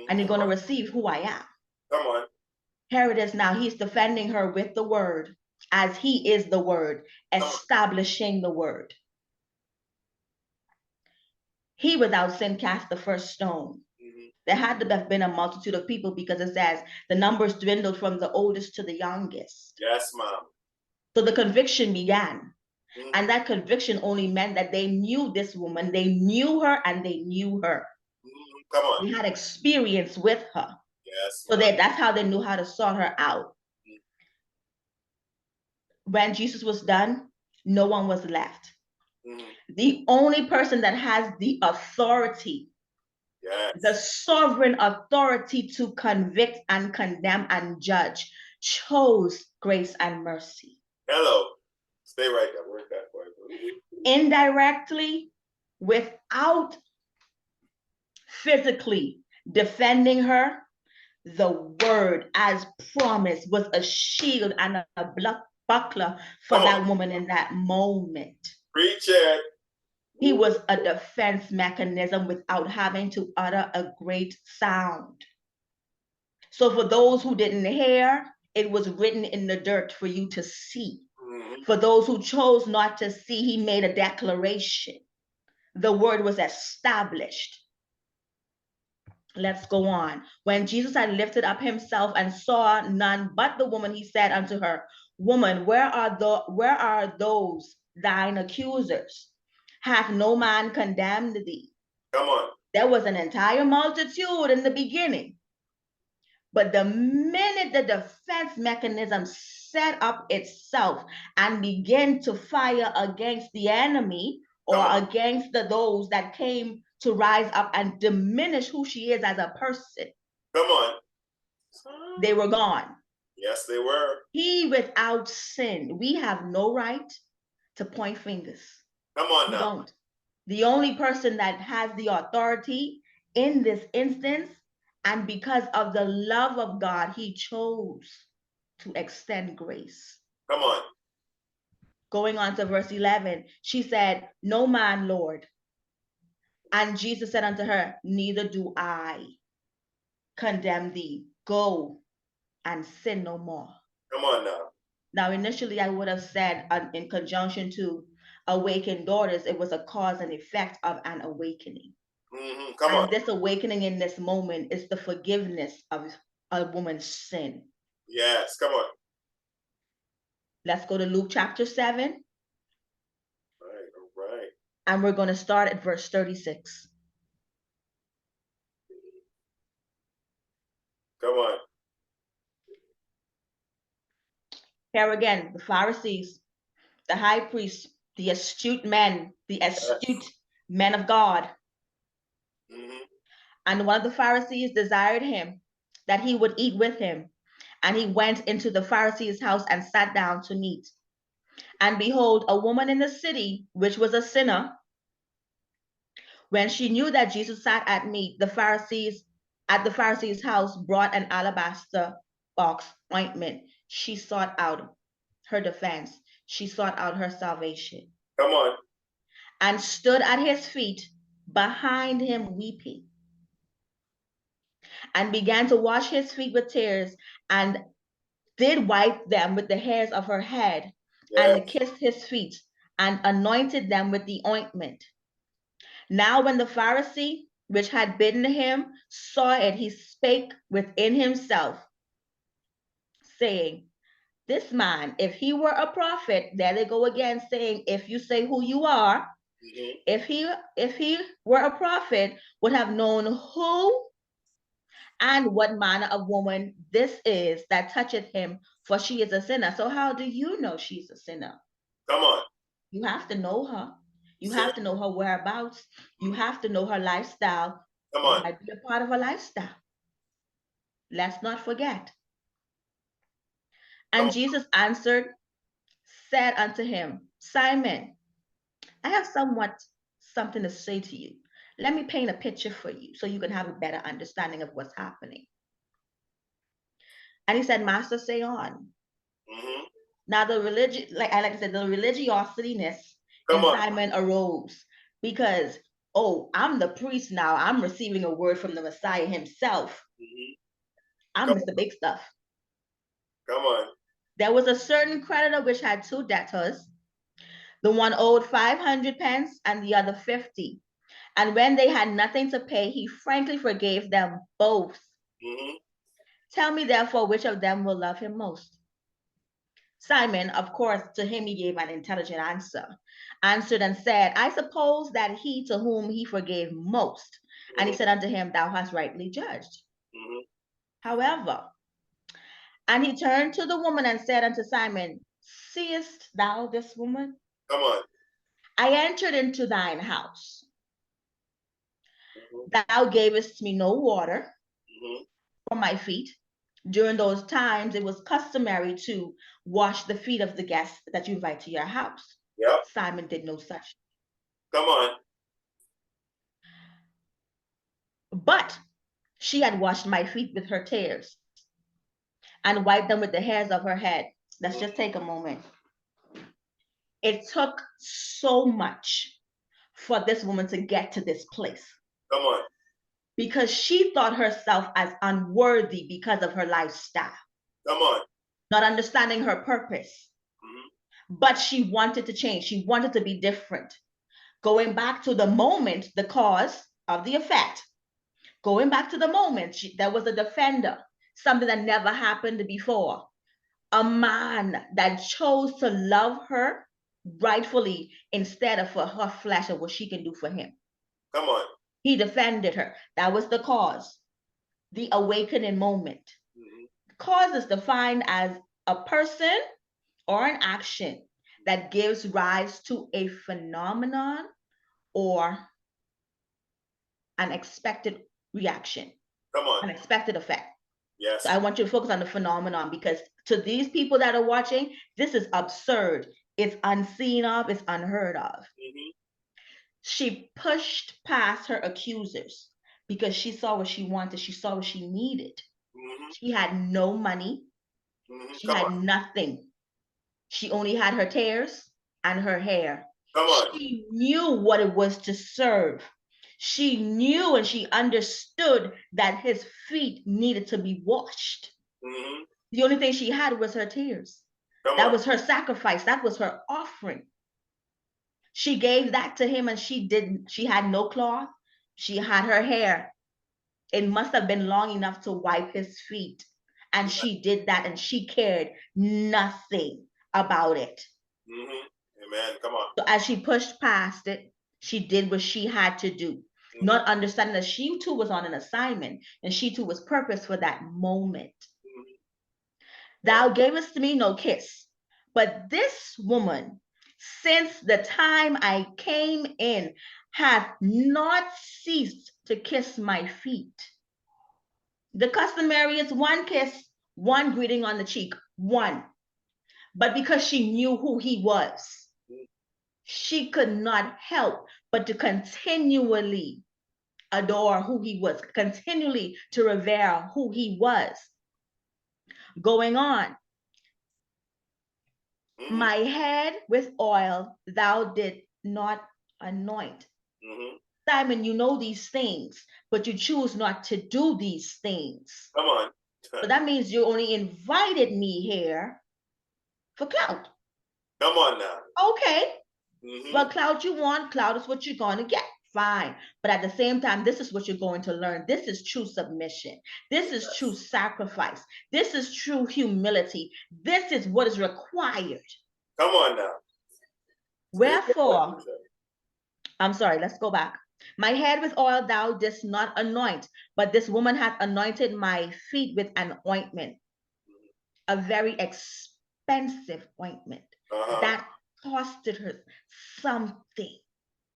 And you're going to receive who I am. Come on. Here it is now. He's defending her with the word, as he is the word, establishing the word. He without sin cast the first stone. There had to have been a multitude of people, because it says the numbers dwindled from the oldest to the youngest. Yes, ma'am. So the conviction began. And that conviction only meant that they knew this woman, they knew her, and they knew her. Come on. They had experience with her. Yes. So that's how they knew how to sort her out. When Jesus was done, no one was left. The only person that has the authority, the sovereign authority to convict and condemn and judge, chose grace and mercy. Hello. Stay right there. Work that for you. Indirectly, without physically defending her, the word, as promised, was a shield and a buckler for that woman in that moment. Preach it. He was a defense mechanism without having to utter a great sound. So for those who didn't hear, it was written in the dirt for you to see. For those who chose not to see, he made a declaration. The word was established. Let's go on. When Jesus had lifted up himself and saw none but the woman, he said unto her, Woman, where are those thine accusers? Hath no man condemned thee? Come on. There was an entire multitude in the beginning. But the minute the defense mechanism set up itself and began to fire against the enemy or against those that came to rise up and diminish who she is as a person, come on, they were gone. Yes, they were. He without sin. We have no right to point fingers. Come on now. We don't. The only person that has the authority in this instance, and because of the love of God, he chose to extend grace. Come on. Going on to verse 11, she said, No man, Lord. And Jesus said unto her, Neither do I condemn thee. Go and sin no more. Come on now. Now, initially, I would have said in conjunction to awakened daughters, it was a cause and effect of an awakening. Come on. This awakening in this moment is the forgiveness of a woman's sin. Yes, come on. Let's go to Luke chapter 7. All right. And we're going to start at verse 36. Come on. Here again, the Pharisees, the high priests, the astute men of God. And one of the Pharisees desired him that he would eat with him. And he went into the Pharisee's house and sat down to meat. And behold, a woman in the city, which was a sinner, when she knew that Jesus sat at meat, the Pharisees house brought an alabaster box ointment. She sought out her defense. She sought out her salvation. Come on. And stood at his feet behind him weeping. And began to wash his feet with tears, and did wipe them with the hairs of her head, and kissed his feet, and anointed them with the ointment. Now when the Pharisee which had bidden him saw it, he spake within himself, saying, This man, if he were a prophet, there they go again saying, if you say who you are, if he were a prophet, would have known who and what manner of woman this is that toucheth him, for she is a sinner. So how do you know she's a sinner? Come on. You have to know her. You have to know her whereabouts. You have to know her lifestyle. Come on. It might be a part of her lifestyle. Let's not forget. And Jesus answered, said unto him, Simon, I have something to say to you. Let me paint a picture for you so you can have a better understanding of what's happening. And he said, Master, say on. Now the religiosityness in Simon arose, because oh, I'm the priest now. I'm receiving a word from the Messiah himself. I'm Mr. Big Stuff. Come on. There was a certain creditor which had 2 debtors. The one owed 500 pence and the other 50. And when they had nothing to pay, he frankly forgave them both. Tell me therefore which of them will love him most. Simon, of course, to him he gave an intelligent answer, answered and said, I suppose that he to whom he forgave most. And he said unto him, thou hast rightly judged. However, and he turned to the woman and said unto Simon, seest thou this woman? Come on. I entered into thine house. Thou gavest me no water for my feet. During those times, it was customary to wash the feet of the guests that you invite to your house. Yep. Simon did no such. Come on. But she had washed my feet with her tears and wiped them with the hairs of her head. Let's just take a moment. It took so much for this woman to get to this place. Come on. Because she thought herself as unworthy because of her lifestyle. Come on. Not understanding her purpose. But she wanted to change. She wanted to be different. Going back to the moment, the cause of the effect. Going back to the moment, there was a defender. Something that never happened before. A man that chose to love her rightfully instead of for her flesh and what she can do for him. Come on. He defended her. That was the cause. The awakening moment. Cause is defined as a person or an action that gives rise to a phenomenon or an expected reaction. Come on. An expected effect. Yes. So I want you to focus on the phenomenon, because to these people that are watching, this is absurd. It's unseen of, it's unheard of. She pushed past her accusers because she saw what she wanted. She saw what she needed. She had no money. She had nothing. She only had her tears and her hair. She knew what it was to serve. She knew and she understood that his feet needed to be washed. The only thing she had was her tears. That was her sacrifice. That was her offering. She gave that to him, and she had no cloth. She had her hair. It must have been long enough to wipe his feet. And she did that, and she cared nothing about it. Amen. Come on. So as she pushed past it, she did what she had to do. Not understanding that she too was on an assignment, and she too was purposed for that moment. Thou gavest me no kiss, but this woman, since the time I came in, hath not ceased to kiss my feet. The customary is one kiss, one greeting on the cheek, one. But because she knew who he was, she could not help but to continually adore who he was, continually to revere who he was. Going on. My head with oil thou did not anoint. Simon, you know these things, but you choose not to do these things. Come on. So that means you only invited me here for clout. Come on now. Okay. Well, clout you want, clout is what you're going to get. Fine. But at the same time, this is what you're going to learn. This is true submission. This is true sacrifice. This is true humility. This is what is required. Come on now. Wherefore, I'm sorry, let's go back. My head with oil thou didst not anoint, but this woman hath anointed my feet with an ointment, a very expensive ointment that costed her something.